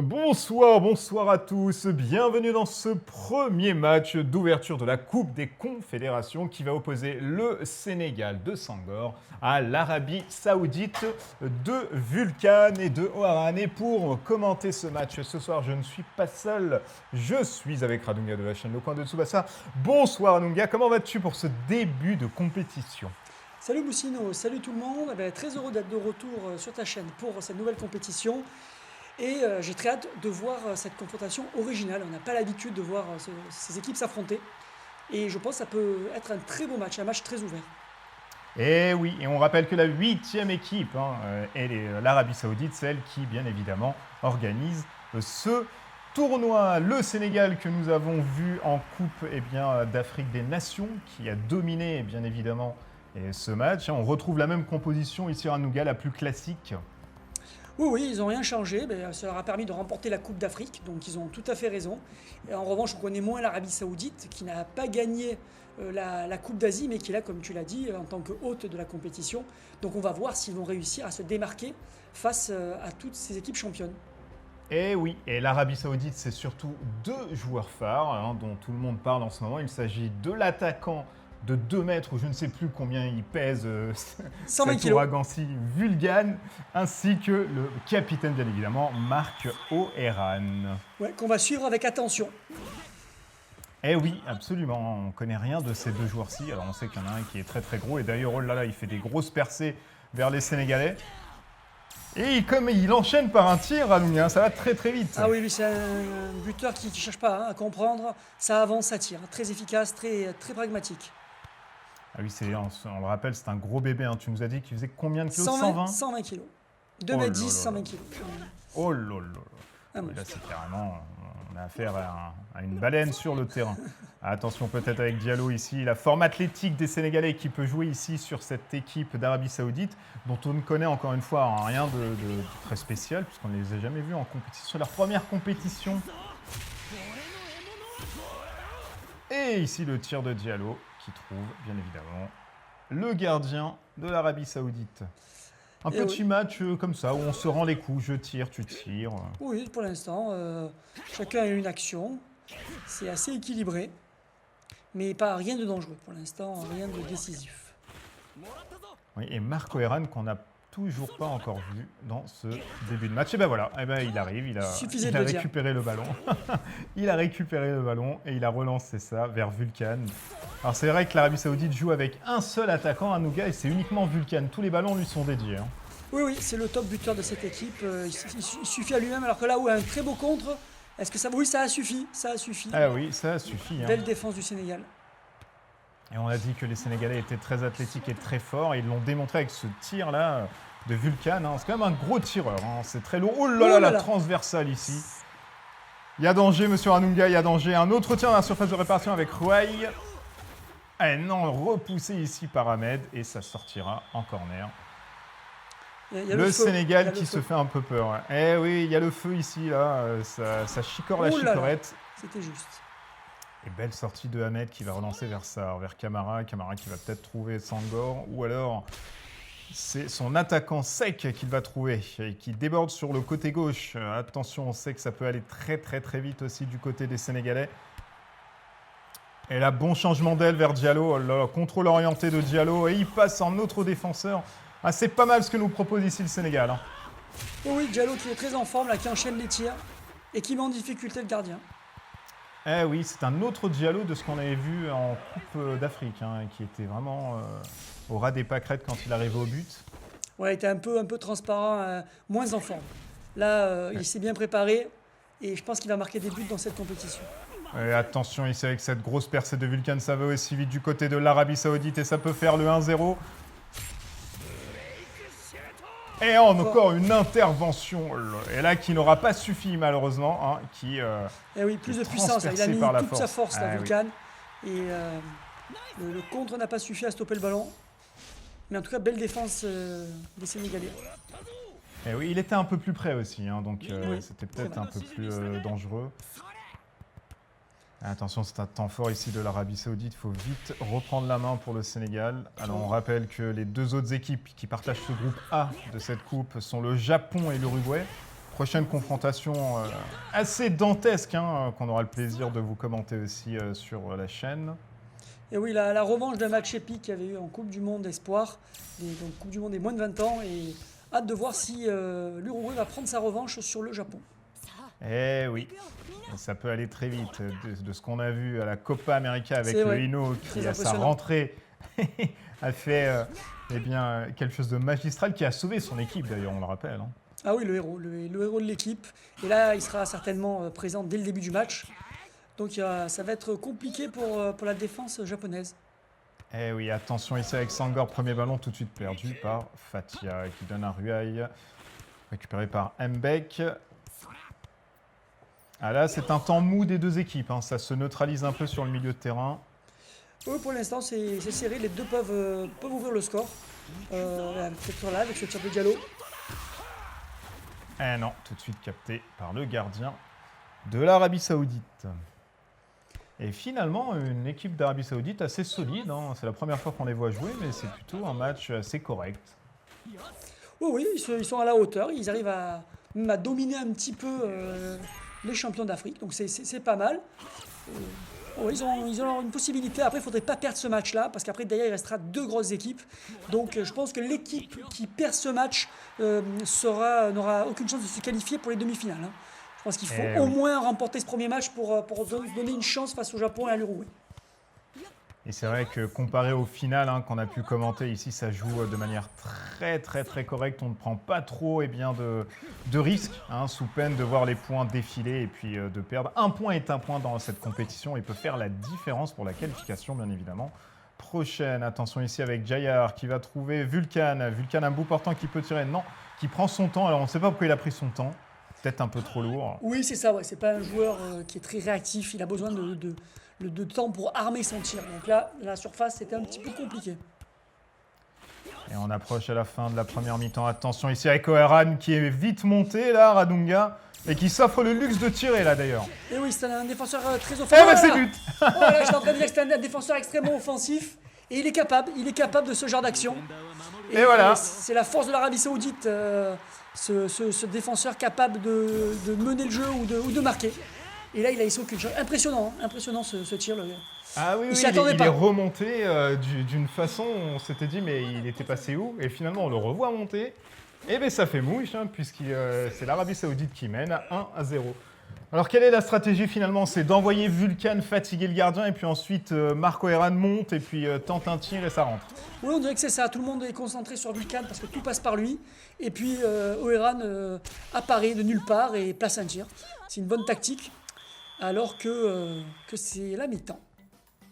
Bonsoir, bonsoir à tous. Bienvenue dans ce premier match d'ouverture de la Coupe des Confédérations qui va opposer le Sénégal de Sangor à l'Arabie Saoudite de Vulcan et de Oharan. Et pour commenter ce match ce soir, je ne suis pas seul. Je suis avec Radunga de la chaîne Le Coin de Tsubasa. Bonsoir Radunga, comment vas-tu pour ce début de compétition ? Salut Boussino, salut tout le monde. Très heureux d'être de retour sur ta chaîne pour cette nouvelle compétition. Et j'ai très hâte de voir cette confrontation originale. On n'a pas l'habitude de voir ces équipes s'affronter. Et je pense que ça peut être un très beau match, un match très ouvert. Et oui, et on rappelle que la 8e équipe est l'Arabie Saoudite, celle qui, bien évidemment, organise ce tournoi. Le Sénégal que nous avons vu en Coupe d'Afrique des Nations, qui a dominé, bien évidemment, ce match. On retrouve la même composition ici à Nougat, la plus classique. Oui, ils n'ont rien changé. Ça leur a permis de remporter la Coupe d'Afrique, donc ils ont tout à fait raison. Et en revanche, on connaît moins l'Arabie Saoudite, qui n'a pas gagné la Coupe d'Asie, mais qui est là, comme tu l'as dit, en tant que hôte de la compétition. Donc on va voir s'ils vont réussir à se démarquer face à toutes ces équipes championnes. Et oui, et l'Arabie Saoudite, c'est surtout deux joueurs phares dont tout le monde parle en ce moment. Il s'agit de l'attaquant de 2 mètres, ou je ne sais plus combien il pèse, 120 cet ouragan-ci, Vulcan, ainsi que le capitaine, bien évidemment, Marc Oharan. Ouais, qu'on va suivre avec attention. Eh oui, absolument, on ne connaît rien de ces deux joueurs-ci. Alors on sait qu'il y en a un qui est très très gros, et d'ailleurs, oh là là, il fait des grosses percées vers les Sénégalais. Et comme il enchaîne par un tir, ça va très très vite. Ah oui, lui c'est un buteur qui ne cherche pas à comprendre, ça avance, ça tire. Très efficace, très pragmatique. Ah oui, on le rappelle, c'est un gros bébé. Tu nous as dit qu'il faisait combien de kilos? 120 kilos. 2,10 m, 120 kilos. Oh là là là. Là, c'est carrément... On a affaire à une baleine sur le terrain. Attention peut-être avec Diallo ici, la forme athlétique des Sénégalais qui peut jouer ici sur cette équipe d'Arabie Saoudite, dont on ne connaît encore une fois rien de très spécial, puisqu'on ne les a jamais vus en compétition. Leur première compétition. Et ici le tir de Diallo, qui trouve, bien évidemment, le gardien de l'Arabie Saoudite. Un petit match comme ça, où on se rend les coups, je tire, tu tires. Oui, pour l'instant, chacun a une action. C'est assez équilibré, mais rien de dangereux pour l'instant, rien de décisif. Oui, et Marc Oharan qu'on n'a toujours pas encore vu dans ce début de match. Et ben voilà, il arrive, il a récupéré le ballon. Il a récupéré le ballon et il a relancé ça vers Vulcan. Alors c'est vrai que l'Arabie Saoudite joue avec un seul attaquant à Nougat et c'est uniquement Vulcan. Tous les ballons lui sont dédiés. Oui, c'est le top buteur de cette équipe. Il suffit à lui-même, alors que là où un très beau contre, est-ce que ça... Oui, ça a suffi. Ah oui, ça suffit. Belle défense du Sénégal. Et on a dit que les Sénégalais étaient très athlétiques et très forts. Et ils l'ont démontré avec ce tir-là de Vulcan. C'est quand même un gros tireur. C'est très lourd. Oh là là, la transversale ici. Il y a danger, monsieur Radunga, il y a danger. Un autre tir dans la surface de réparation avec Rouaille. Eh non, repoussé ici par Ahmed. Et ça sortira en corner. Le Sénégal qui se fait un peu peur. Eh oui, il y a le feu ici, là. Ça chicore la chicorette. C'était juste. Et belle sortie de Ahmed qui va relancer vers Camara. Camara qui va peut-être trouver Sangor. Ou alors, c'est son attaquant sec qu'il va trouver. Et qui déborde sur le côté gauche. Attention, on sait que ça peut aller très très très vite aussi du côté des Sénégalais. Et là, bon changement d'aile vers Diallo. Oh là là, contrôle orienté de Diallo. Et il passe en autre défenseur. C'est pas mal ce que nous propose ici le Sénégal. Oui, Diallo qui est très en forme, là, qui enchaîne les tirs. Et qui met en difficulté le gardien. Eh oui, c'est un autre Diallo de ce qu'on avait vu en Coupe d'Afrique, qui était vraiment au ras des pâquerettes quand il arrivait au but. Ouais, il était un peu transparent, moins en forme. Là, il s'est bien préparé et je pense qu'il va marquer des buts dans cette compétition. Et attention ici avec cette grosse percée de Vulcan, ça va aussi vite du côté de l'Arabie Saoudite et ça peut faire le 1-0. Et encore une intervention, et là qui n'aura pas suffi malheureusement, et oui, plus de puissance, il a mis toute sa force, Vulcan, et le contre n'a pas suffi à stopper le ballon. Mais en tout cas, belle défense des Sénégalais. Et oui, il était un peu plus près aussi, donc c'était peut-être un peu plus dangereux. Attention, c'est un temps fort ici de l'Arabie Saoudite. Il faut vite reprendre la main pour le Sénégal. Alors, on rappelle que les deux autres équipes qui partagent ce groupe A de cette coupe sont le Japon et l'Uruguay. Prochaine confrontation assez dantesque, hein, qu'on aura le plaisir de vous commenter aussi sur la chaîne. Et oui, la revanche d'un match épique qu'il y avait eu en Coupe du Monde Espoir, donc Coupe du Monde des moins de 20 ans, et hâte de voir si l'Uruguay va prendre sa revanche sur le Japon. Eh oui, ça peut aller très vite. De ce qu'on a vu à la Copa América avec C'est le vrai. Hino qui, Très à sa impressionnant. rentrée, a fait eh bien, quelque chose de magistral qui a sauvé son équipe, d'ailleurs, on le rappelle. Hein. Ah oui, le héros de l'équipe. Et là, il sera certainement présent dès le début du match. Donc ça va être compliqué pour la défense japonaise. Eh oui, attention ici avec Sangor, premier ballon tout de suite perdu par Fatia qui donne un Ruai, récupéré par Mbek. Ah là, c'est un temps mou des deux équipes, hein. Ça se neutralise un peu sur le milieu de terrain. Oui, pour l'instant, c'est serré. Les deux peuvent ouvrir le score. Peut-être là, avec ce tir de Diallo. Eh non, tout de suite capté par le gardien de l'Arabie Saoudite. Et finalement, une équipe d'Arabie Saoudite assez solide. Hein. C'est la première fois qu'on les voit jouer, mais c'est plutôt un match assez correct. Oui, ils sont à la hauteur. Ils arrivent même à dominer un petit peu les champions d'Afrique. Donc c'est pas mal. Oui, ils ont une possibilité. Après, il ne faudrait pas perdre ce match-là, parce qu'après, derrière, il restera deux grosses équipes. Donc, je pense que l'équipe qui perd ce match n'aura aucune chance de se qualifier pour les demi-finales. Hein. Je pense qu'il faut au moins remporter ce premier match pour donner une chance face au Japon et à l'Uruguay. Et c'est vrai que comparé au final qu'on a pu commenter ici, ça joue de manière très correcte. On ne prend pas trop de risques, sous peine de voir les points défiler et puis de perdre. Un point est un point dans cette compétition et peut faire la différence pour la qualification, bien évidemment. Prochaine, attention ici avec Jayar qui va trouver Vulcan. Vulcan, un bout portant qui peut tirer. Non, qui prend son temps. Alors on ne sait pas pourquoi il a pris son temps. Peut-être un peu trop lourd. Oui, c'est ça. Ouais. C'est pas un joueur qui est très réactif. Il a besoin de temps pour armer son tir. Donc là, la surface, c'était un petit peu compliqué. Et on approche à la fin de la première mi-temps. Attention ici avec Oeran qui est vite monté, là, Radunga, et qui s'offre le luxe de tirer, là, d'ailleurs. Et oui, c'est un défenseur très offensif. Eh ben, c'est but. Oh là, j'étais en train de dire que c'est un défenseur extrêmement offensif. Et il est capable de ce genre d'action. Et voilà. C'est la force de l'Arabie Saoudite, ce défenseur capable de mener le jeu ou de marquer. Et là, il a laissé aucune chance. Impressionnant ce tir. Ah oui, s'y attendait il pas. est remonté d'une façon, on s'était dit, mais il était passé où? Et finalement, on le revoit monter. Et bien, ça fait mouche, puisque c'est l'Arabie Saoudite qui mène 1-0. Alors, quelle est la stratégie finalement? C'est d'envoyer Vulcan fatiguer le gardien, et puis ensuite, Marco Heran monte, et puis tente un tir, et ça rentre. Oui, on dirait que c'est ça. Tout le monde est concentré sur Vulcan parce que tout passe par lui. Et puis, Oeran apparaît de nulle part et place un tir. C'est une bonne tactique, alors que c'est la mi-temps.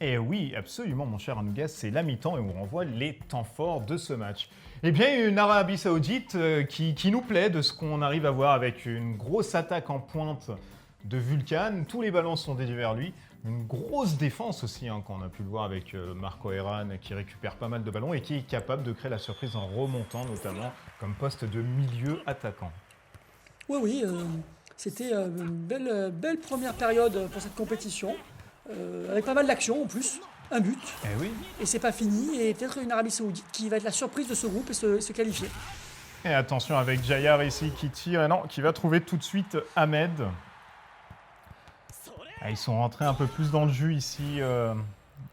Et oui, absolument, mon cher Anougas, c'est la mi-temps et on renvoie les temps forts de ce match. Eh bien, une Arabie Saoudite qui nous plaît de ce qu'on arrive à voir avec une grosse attaque en pointe de Vulcan. Tous les ballons sont dédiés vers lui. Une grosse défense aussi, qu'on a pu le voir avec Marco Heran qui récupère pas mal de ballons et qui est capable de créer la surprise en remontant, notamment comme poste de milieu attaquant. Oui, c'était une belle première période pour cette compétition. Avec pas mal d'actions en plus, un but, Eh oui. et c'est pas fini, et peut-être une Arabie Saoudite qui va être la surprise de ce groupe et se qualifier. Et attention avec Jayar ici qui tire, non, qui va trouver tout de suite Ahmed. Ah, ils sont rentrés un peu plus dans le jus ici,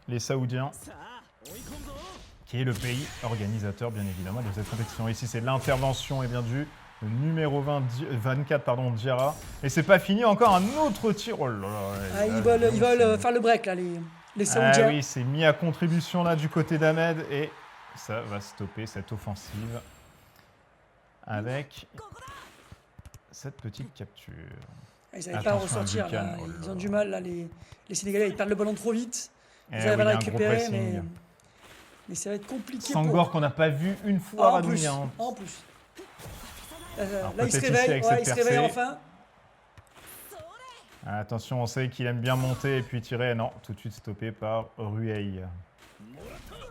les Saoudiens, qui est le pays organisateur bien évidemment de cette compétition. Ici c'est l'intervention et bien du numéro 24, Diarra. Et c'est pas fini, encore un autre tir. Oh là là, Ils veulent faire le break là, les Saoudiens. Ah oui, c'est mis à contribution là du côté d'Ahmed et ça va stopper cette offensive avec cette petite capture. Ils n'arrivent pas à ressortir. Vulcan, Là. oh là Ils là. ont du mal, là, les Sénégalais. Ils perdent le ballon trop vite. Ils Eh arrivent oui, à un la gros récupérer, pressing. mais ça va être compliqué. Sangor qu'on n'a pas vu une fois En plus. Radouga. En plus. Là, il peut-être se ici réveille. avec cette Il se réveille percée. enfin. Attention, on sait qu'il aime bien monter et puis tirer. Non, tout de suite stoppé par Ruei.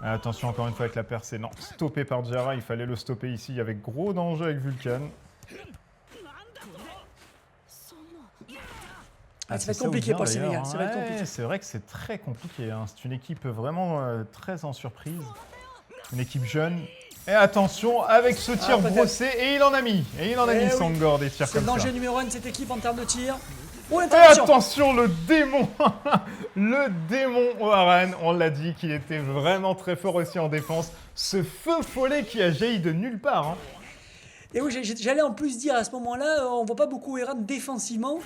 Attention encore une fois avec la percée. Non, stoppé par Diarra. Il fallait le stopper ici. Il y avait gros danger avec Vulcan. Ça va être compliqué pour le Sénégal. Ça va être Ouais, compliqué. c'est vrai que c'est très compliqué. C'est une équipe vraiment très en surprise. Une équipe jeune Et attention, avec ce tir peut-être. brossé, et il en a mis. Et il en a mis, Sangor, des tirs C'est comme le ça. danger numéro 1 de cette équipe en termes de tir. Oh, Et l'intervention. attention, le démon le démon Oharan, on l'a dit qu'il était vraiment très fort aussi en défense. Ce feu follet qui a jailli de nulle part. Hein. Et oui, j'allais en plus dire à ce moment-là, on voit pas beaucoup Oharan défensivement,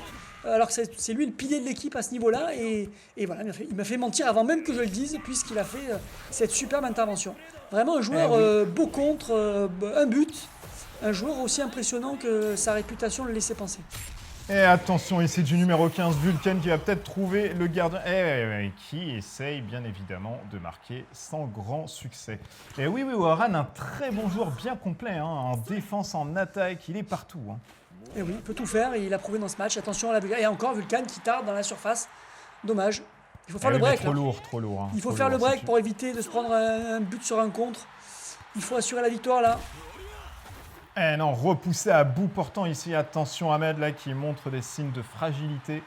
alors que c'est lui le pilier de l'équipe à ce niveau-là. Et voilà, il m'a fait mentir avant même que je le dise, puisqu'il a fait cette superbe intervention. Vraiment un joueur beau contre, un but, un joueur aussi impressionnant que sa réputation le laissait penser. Et attention, ici du numéro 15, Vulcan qui va peut-être trouver le gardien. Et qui essaye bien évidemment de marquer sans grand succès. Et oui, Oharan, un très bon joueur bien complet, hein, en défense, en attaque, il est partout. Hein. Et oui, il peut tout faire et il a prouvé dans ce match. Attention à la Vulcan. Et encore Vulcan qui tarde dans la surface. Dommage. Il faut faire le break. Trop lourd. Hein, il faut trop faire lourd, le break pour éviter de se prendre un but sur un contre. Il faut assurer la victoire là. Eh non, repoussé à bout portant ici. Attention Ahmed là qui montre des signes de fragilité.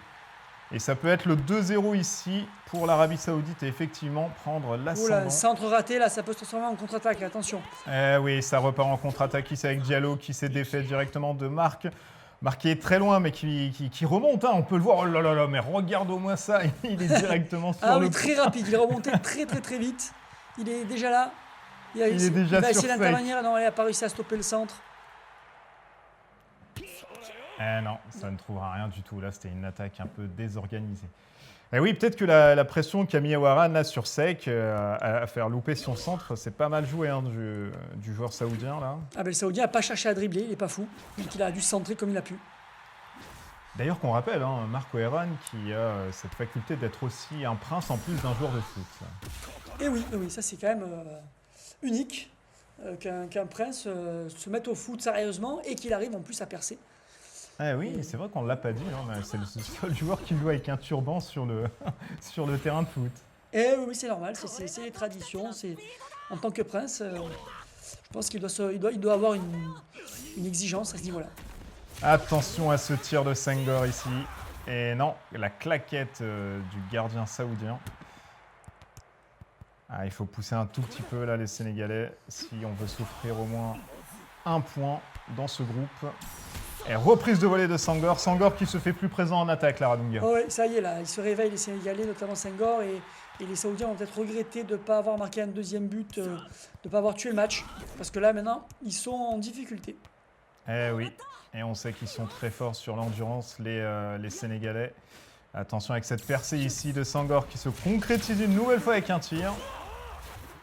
Et ça peut être le 2-0 ici pour l'Arabie Saoudite et effectivement prendre l'ascendant. Centre raté là, ça peut se transformer en contre-attaque, attention. Eh oui, ça repart en contre-attaque ici avec Diallo qui s'est défait directement de Marc. Marc qui est très loin mais qui remonte, hein, on peut le voir. Oh là là là, mais regarde au moins ça, il est directement sur le... très rapide, il est remonté très vite. Il est déjà là. Il va essayer d'intervenir, non, il n'a pas réussi à stopper le centre. Eh non, ça ne trouvera rien du tout. Là, c'était une attaque un peu désorganisée. Et oui, peut-être que la pression qu'a mis Oharan là sur Sek à faire louper son centre, c'est pas mal joué hein, du joueur saoudien là. Ah ben le Saoudien n'a pas cherché à dribbler, il n'est pas fou. Donc il a dû centrer comme il a pu. D'ailleurs, qu'on rappelle, hein, Marc Oharan qui a cette faculté d'être aussi un prince en plus d'un joueur de foot. Et oui, ça c'est quand même unique qu'un prince se mette au foot sérieusement et qu'il arrive en plus à percer. Eh oui, c'est vrai qu'on ne l'a pas dit, hein, mais c'est le seul joueur qui joue avec un turban sur le, sur le terrain de foot. Et oui, c'est normal, c'est les traditions. En tant que prince, je pense qu'il doit avoir une exigence à ce niveau-là. Attention à ce tir de Sangor ici. Et non, la claquette du gardien saoudien. Ah, il faut pousser un tout petit peu là les Sénégalais si on veut s'offrir au moins un point dans ce groupe. Et reprise de volée de Sangor. Sangor qui se fait plus présent en attaque, là, Radunga. Oh oui, ça y est, là, ils se réveillent, les Sénégalais, notamment Senghor, et les Saoudiens vont peut-être regretter de ne pas avoir marqué un deuxième but, de ne pas avoir tué le match, parce que là, maintenant, ils sont en difficulté. Eh oui, et on sait qu'ils sont très forts sur l'endurance, les Sénégalais. Attention avec cette percée ici de Sangor qui se concrétise une nouvelle fois avec un tir.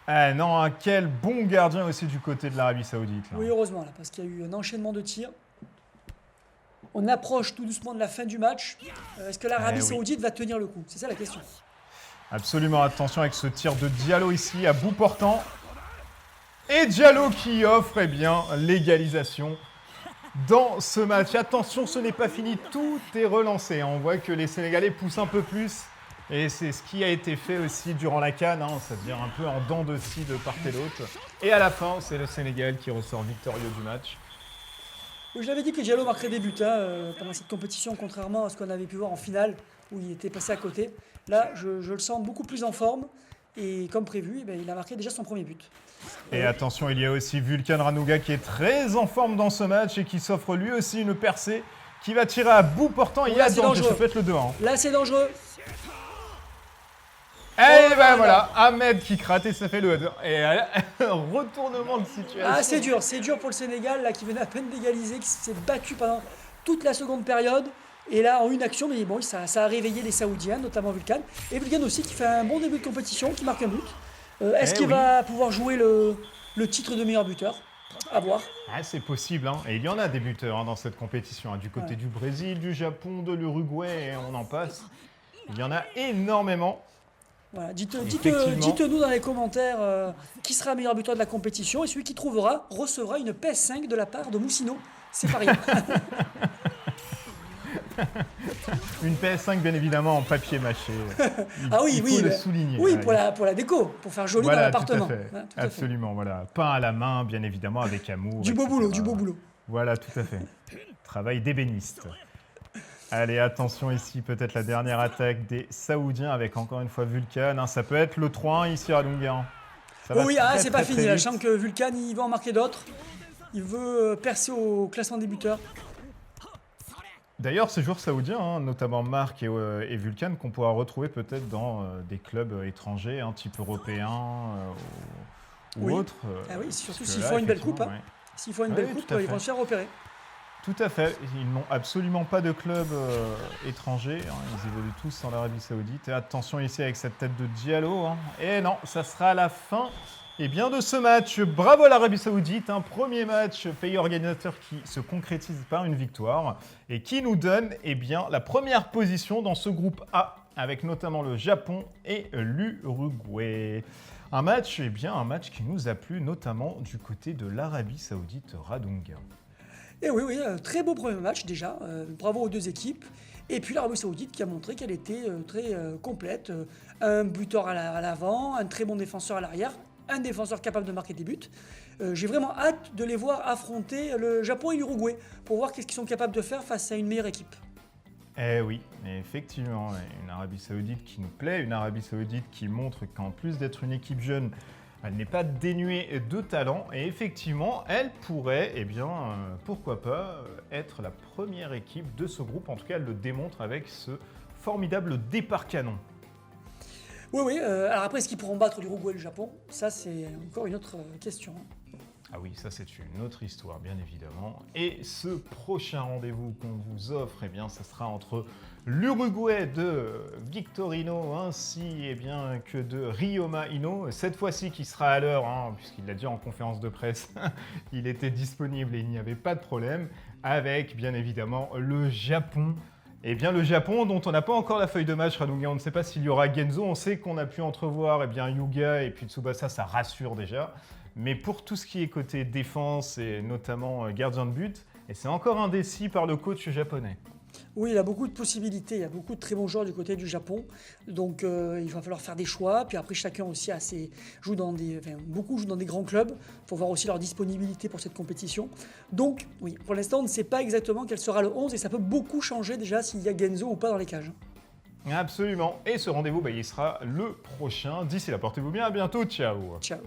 Eh non, hein, quel bon gardien aussi du côté de l'Arabie Saoudite. Là. Oui, heureusement, là, parce qu'il y a eu un enchaînement de tirs. On approche tout doucement de la fin du match. Est-ce que l'Arabie Saoudite va tenir le coup? C'est ça la question. Absolument, attention avec ce tir de Diallo ici à bout portant. Et Diallo qui offre l'égalisation dans ce match. Attention, ce n'est pas fini, tout est relancé. On voit que les Sénégalais poussent un peu plus. Et c'est ce qui a été fait aussi durant la CAN, hein, c'est-à-dire un peu en dents de scie de part et d'autre. Et à la fin, c'est le Sénégal qui ressort victorieux du match. Je l'avais dit que Diallo marquerait des buts pendant cette compétition, contrairement à ce qu'on avait pu voir en finale, où il était passé à côté. Là, je le sens beaucoup plus en forme, et comme prévu, il a marqué déjà son premier but. Et attention, il y a aussi Vulcan Ranouga qui est très en forme dans ce match et qui s'offre lui aussi une percée, qui va tirer à bout portant. Il y a danger, ça peut être le 2-1. Là, c'est dangereux. Et ben voilà, Ahmed qui crate et ça fait le 2. Et retournement de situation. Ah, c'est dur pour le Sénégal, là, qui venait à peine d'égaliser, qui s'est battu pendant toute la seconde période. Et là, en une action, mais bon, ça a réveillé les Saoudiens, notamment Vulcan. Et Vulcan aussi, qui fait un bon début de compétition, qui marque un but. Est-ce qu'il va pouvoir jouer le titre de meilleur buteur? À voir. Ah, c'est possible, hein. Et il y en a des buteurs hein, dans cette compétition. Hein. Du côté du Brésil, du Japon, de l'Uruguay, et on en passe. Il y en a énormément. Voilà, dites-nous dans les commentaires qui sera le meilleur buteur de la compétition et celui qui trouvera recevra une PS5 de la part de Moussino. C'est pareil. Une PS5 bien évidemment en papier mâché. Il faut le souligner. Oui, pour la déco, pour faire joli dans l'appartement. Tout à fait. Voilà, absolument, voilà. Peint à la main, bien évidemment, avec amour. Du beau boulot. Voilà, tout à fait. Travail d'ébéniste. Allez, attention ici, peut-être la dernière attaque des Saoudiens avec encore une fois Vulcan. Hein, ça peut être le 3-1 ici à Lunga. Ça va Oui, très, c'est pas très, fini. très Là, je vite. sens que Vulcan, il va en marquer d'autres. Il veut percer au classement débuteur. D'ailleurs, ces joueurs saoudiens, hein, notamment Marc et Vulcan, qu'on pourra retrouver peut-être dans des clubs étrangers, un type européen ou Oui. autre. Ah oui, surtout parce que s'ils là, font une belle coupe. effectivement, ouais. S'ils font une Oui, belle oui, coupe, tout à ils vont fait. se faire repérer. Tout à fait. Ils n'ont absolument pas de club étranger. Hein. Ils évoluent tous en Arabie Saoudite. Et attention ici avec cette tête de Diallo. Hein. Et non, ça sera la fin de ce match. Bravo à l'Arabie Saoudite. Un premier match pays organisateur qui se concrétise par une victoire et qui nous donne la première position dans ce groupe A, avec notamment le Japon et l'Uruguay. Un match qui nous a plu, notamment du côté de l'Arabie Saoudite, Radunga. Et oui, très beau premier match déjà. Bravo aux deux équipes. Et puis l'Arabie Saoudite qui a montré qu'elle était très complète. Un buteur à l'avant, un très bon défenseur à l'arrière, un défenseur capable de marquer des buts. J'ai vraiment hâte de les voir affronter le Japon et l'Uruguay pour voir qu'est-ce qu'ils sont capables de faire face à une meilleure équipe. Eh oui, effectivement, une Arabie Saoudite qui nous plaît, une Arabie Saoudite qui montre qu'en plus d'être une équipe jeune, elle n'est pas dénuée de talent et effectivement, elle pourrait, pourquoi pas, être la première équipe de ce groupe. En tout cas, elle le démontre avec ce formidable départ canon. Oui, alors après, est-ce qu'ils pourront battre l'Uruguay et le Japon? Ça, c'est encore une autre question. Ah oui, ça c'est une autre histoire, bien évidemment. Et ce prochain rendez-vous qu'on vous offre, ça sera entre l'Uruguay de Victorino ainsi que de Ryoma Ino. Cette fois-ci qui sera à l'heure, puisqu'il l'a dit en conférence de presse, il était disponible et il n'y avait pas de problème, avec bien évidemment le Japon. Le Japon, dont on n'a pas encore la feuille de match, Radunga, on ne sait pas s'il y aura Genzo, on sait qu'on a pu entrevoir Yuga et puis Tsubasa, ça rassure déjà. Mais pour tout ce qui est côté défense et notamment gardien de but, et c'est encore indécis par le coach japonais. Oui, il y a beaucoup de possibilités, il y a beaucoup de très bons joueurs du côté du Japon. Donc il va falloir faire des choix. Puis après, chacun aussi beaucoup jouent dans des grands clubs. Il faut voir aussi leur disponibilité pour cette compétition. Donc oui, pour l'instant, on ne sait pas exactement quel sera le 11 et ça peut beaucoup changer déjà s'il y a Genzo ou pas dans les cages. Absolument. Et ce rendez-vous, il sera le prochain. D'ici là, portez-vous bien. À bientôt. Ciao. Ciao.